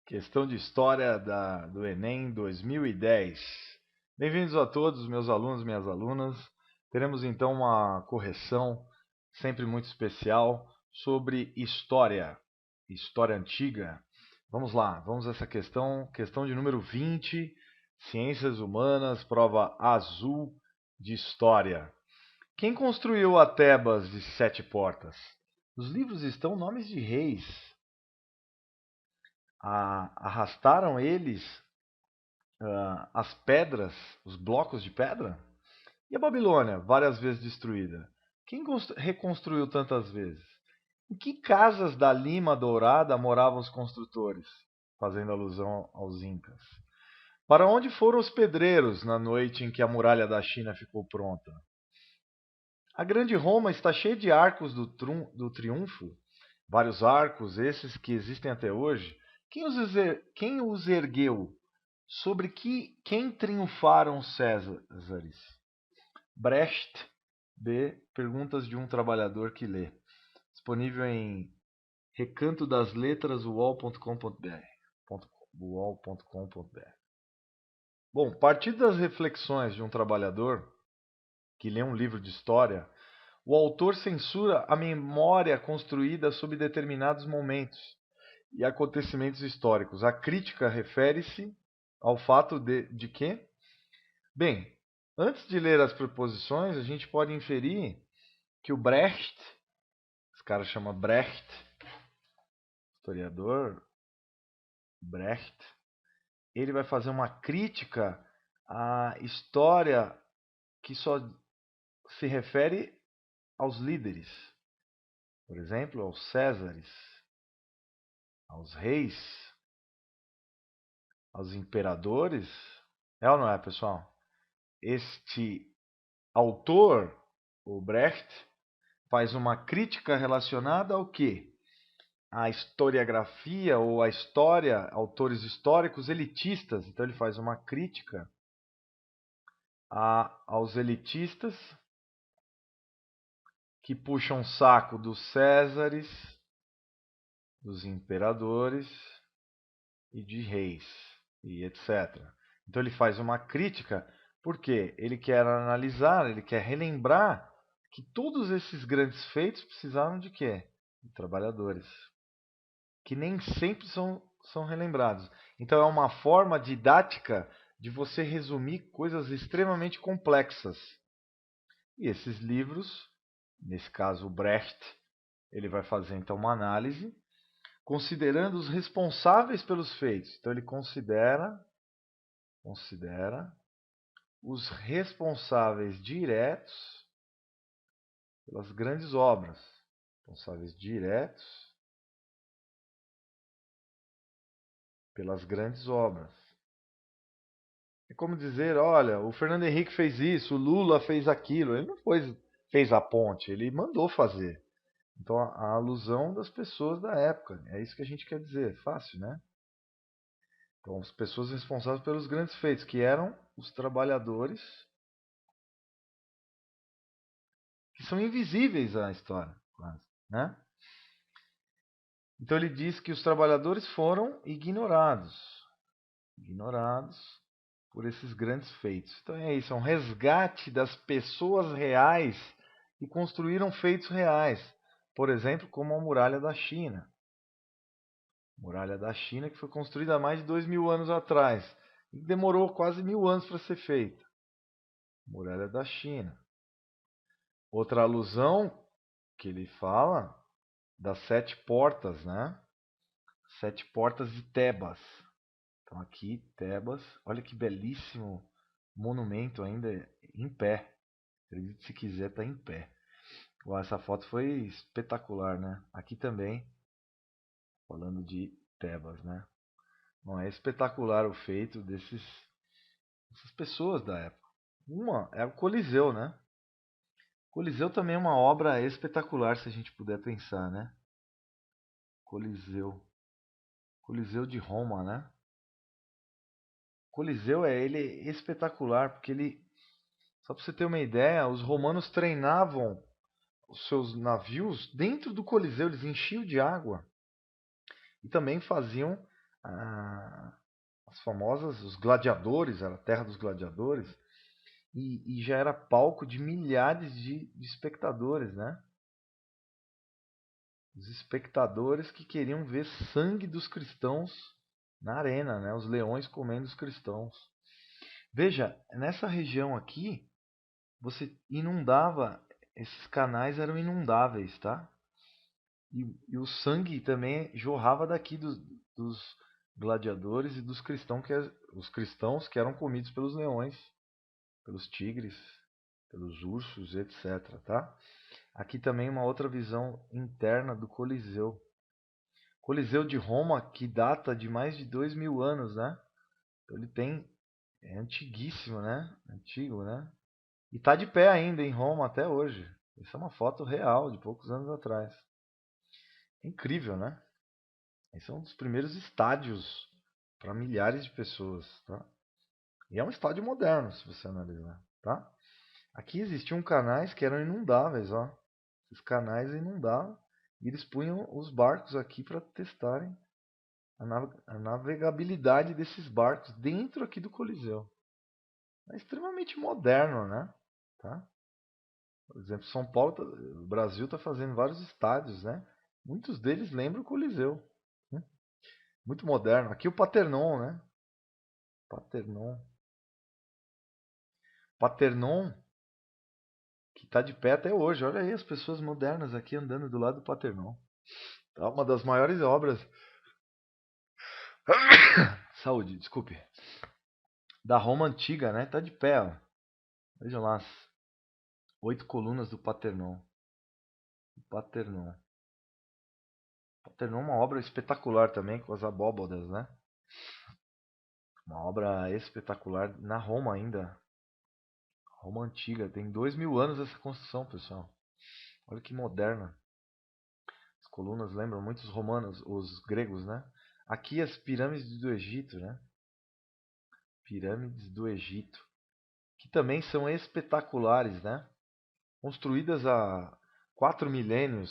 Questão de história do Enem 2010. Bem-vindos a todos, meus alunos e minhas alunas. Teremos então uma correção sempre muito especial sobre história, história antiga. Vamos lá, vamos a essa questão de número 20, Ciências Humanas, prova azul de História. Quem construiu a Tebas de 7 portas? Nos livros estão nomes de reis. Arrastaram eles as pedras, os blocos de pedra? E a Babilônia, várias vezes destruída? Quem reconstruiu tantas vezes? Em que casas da Lima Dourada moravam os construtores? Fazendo alusão aos Incas. Para onde foram os pedreiros na noite em que a muralha da China ficou pronta? A grande Roma está cheia de arcos do triunfo, vários arcos, esses que existem até hoje. Quem os ergueu? Sobre quem triunfaram os Césares? Brecht, B. Perguntas de um trabalhador que lê. Disponível em Recanto das Letras, uol.com.br. Bom, partindo das reflexões de um trabalhador que lê um livro de história, o autor censura a memória construída sob determinados momentos e acontecimentos históricos. A crítica refere-se ao fato de que, bem, antes de ler as proposições, a gente pode inferir que o Brecht, esse cara chama Brecht, historiador Brecht, ele vai fazer uma crítica à história que só se refere aos líderes, por exemplo, aos Césares, aos reis, aos imperadores. É ou não é, pessoal? Este autor, o Brecht, faz uma crítica relacionada ao quê? A historiografia ou a história, autores históricos elitistas. Então ele faz uma crítica aos elitistas que puxam saco dos Césares, dos imperadores e de reis e etc. Então ele faz uma crítica porque ele quer analisar, ele quer relembrar que todos esses grandes feitos precisaram de quê? De trabalhadores, que nem sempre são relembrados. Então é uma forma didática de você resumir coisas extremamente complexas. E esses livros, nesse caso o Brecht, ele vai fazer então uma análise considerando os responsáveis pelos feitos. Então ele considera os responsáveis diretos pelas grandes obras. Responsáveis diretos pelas grandes obras. É como dizer, olha, o Fernando Henrique fez isso, o Lula fez aquilo. Ele não fez a ponte, ele mandou fazer. Então a alusão das pessoas da época. É isso que a gente quer dizer. Fácil, né? Então as pessoas responsáveis pelos grandes feitos, que eram os trabalhadores, que são invisíveis à história, quase, né? Então ele diz que os trabalhadores foram ignorados por esses grandes feitos. Então é isso, é um resgate das pessoas reais que construíram feitos reais. Por exemplo, como a Muralha da China. Muralha da China que foi construída há mais de 2000 anos atrás. E demorou quase 1000 anos para ser feita. Muralha da China. Outra alusão que ele fala das 7 portas, né? 7 portas de Tebas. Então aqui, Tebas, olha que belíssimo monumento ainda em pé. Acredite se quiser, está em pé. Uau, essa foto foi espetacular, né? Aqui também, falando de Tebas, né? Bom, é espetacular o feito dessas pessoas da época. Uma é o Coliseu, né? O Coliseu também é uma obra espetacular, se a gente puder pensar, né? Coliseu. Coliseu de Roma, né? Coliseu ele é espetacular porque ele, só para você ter uma ideia, os romanos treinavam os seus navios dentro do Coliseu, eles enchiam de água e também faziam as famosas, os gladiadores, era a terra dos gladiadores, e já era palco de milhares de espectadores, né? Os espectadores que queriam ver sangue dos cristãos na arena, né? Os leões comendo os cristãos. Veja, nessa região aqui, você inundava, esses canais eram inundáveis, tá? E o sangue também jorrava daqui dos gladiadores e dos cristãos os cristãos que eram comidos pelos leões, pelos tigres, pelos ursos, etc. Tá? Aqui também uma outra visão interna do Coliseu. Coliseu de Roma, que data de mais de 2000 anos, né? Então ele é antiguíssimo, né? Antigo, né? E está de pé ainda em Roma até hoje. Essa é uma foto real de poucos anos atrás. É incrível, né? Esse é um dos primeiros estádios para milhares de pessoas, tá? E é um estádio moderno, se você analisar, tá? Aqui existiam canais que eram inundáveis, ó. Esses canais inundavam e eles punham os barcos aqui para testarem a navegabilidade desses barcos dentro aqui do Coliseu. É extremamente moderno, né? Tá? Por exemplo, São Paulo, o Brasil está fazendo vários estádios, né? Muitos deles lembram o Coliseu. Né? Muito moderno. Aqui o Paternon, né? Paternon. Paternon, que está de pé até hoje. Olha aí as pessoas modernas aqui andando do lado do Paternon. Tá uma das maiores obras. Saúde, desculpe. Da Roma antiga, né? Tá de pé, ó. Vejam lá as 8 colunas do Paternon. Paternon. Paternon é uma obra espetacular também, com as abóbadas, né? Uma obra espetacular na Roma ainda. Roma antiga. Tem 2000 anos essa construção, pessoal. Olha que moderna. As colunas lembram muito os romanos, os gregos, né? Aqui as pirâmides do Egito, né? Pirâmides do Egito. Que também são espetaculares, né? Construídas há 4 milênios,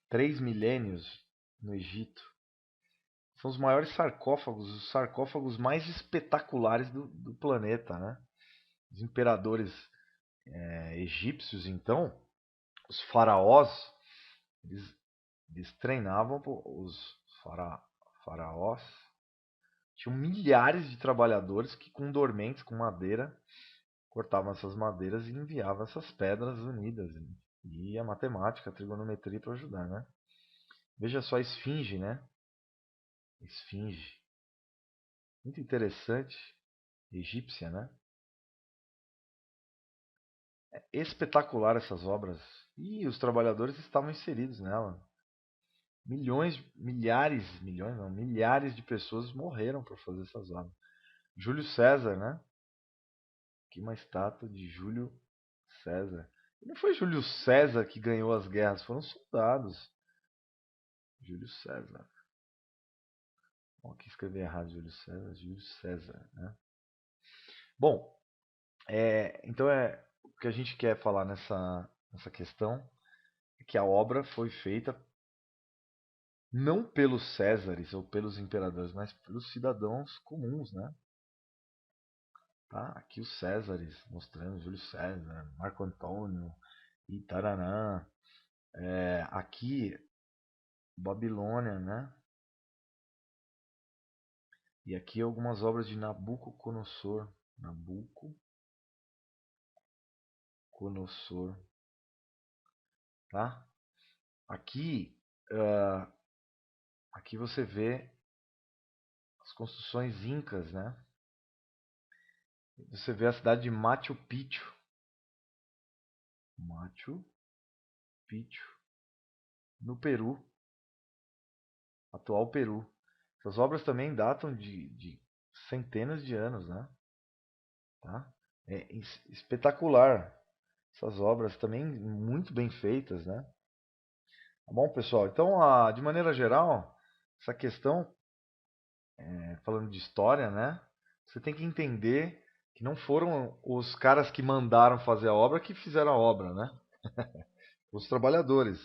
3 milênios no Egito. São os maiores sarcófagos, os sarcófagos mais espetaculares do planeta, né? Os imperadores egípcios, então, os faraós, eles treinavam os faraós. Tinham milhares de trabalhadores que com dormentes, com madeira, cortavam essas madeiras e enviavam essas pedras unidas. E a matemática, a trigonometria para ajudar, né? Veja só a esfinge, né? Esfinge. Muito interessante. Egípcia, né? É espetacular essas obras. E os trabalhadores estavam inseridos nela. Milhões não, milhares de pessoas morreram por fazer essas obras. Júlio César, né? Aqui uma estátua de Júlio César. E não foi Júlio César que ganhou as guerras, foram soldados. Júlio César. Bom, aqui escrevi errado Júlio César, Júlio César, né? Bom, então o que a gente quer falar nessa questão é que a obra foi feita não pelos Césares ou pelos imperadores, mas pelos cidadãos comuns, né? Tá? Aqui os Césares, mostrando Júlio César, Marco Antônio e Taranã. Aqui, Babilônia, né? E aqui algumas obras de Nabucodonosor. Nabucodonosor. Tá? Aqui, aqui você vê as construções incas, né? Você vê a cidade de Machu Picchu. Machu Picchu. No Peru. Atual Peru. Essas obras também datam de centenas de anos, né? Tá? É espetacular. Essas obras também muito bem feitas, né? Tá bom, pessoal? Então, de maneira geral, essa questão, falando de história, né? Você tem que entender que não foram os caras que mandaram fazer a obra que fizeram a obra, né? Os trabalhadores.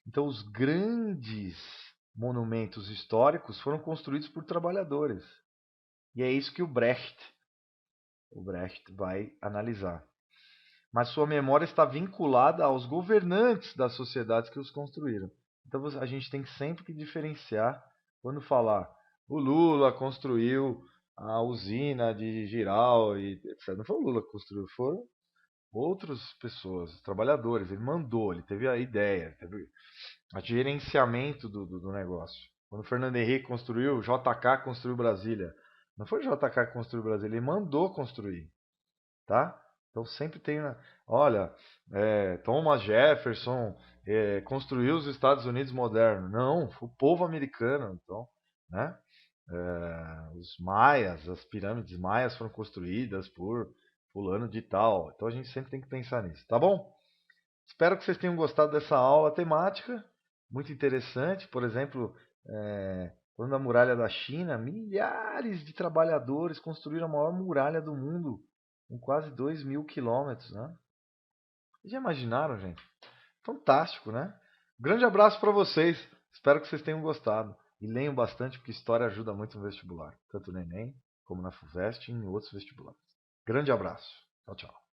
Então, os monumentos históricos foram construídos por trabalhadores. E é isso que o Brecht vai analisar. Mas sua memória está vinculada aos governantes das sociedades que os construíram. Então a gente tem sempre que diferenciar quando falar o Lula construiu a usina de Giral e etc. Não foi o Lula que construiu, foram outras pessoas, trabalhadores. Ele mandou, ele teve a ideia, teve o gerenciamento do negócio. Quando o Fernando Henrique construiu, o JK construiu Brasília. Não foi o JK que construiu Brasília, ele mandou construir, tá? Então sempre tem, olha, Thomas Jefferson construiu os Estados Unidos modernos. Não, foi o povo americano, então, né? Os maias, as pirâmides maias foram construídas por fulano de tal. Então a gente sempre tem que pensar nisso, tá bom? Espero que vocês tenham gostado dessa aula temática, muito interessante. Por exemplo, falando da muralha da China, milhares de trabalhadores construíram a maior muralha do mundo, com quase 2.000 quilômetros, né? Já imaginaram, gente? Fantástico, né? Grande abraço para vocês. Espero que vocês tenham gostado. E leiam bastante, porque história ajuda muito no vestibular. Tanto no Enem, como na FUVEST e em outros vestibulares. Grande abraço. Tchau, tchau.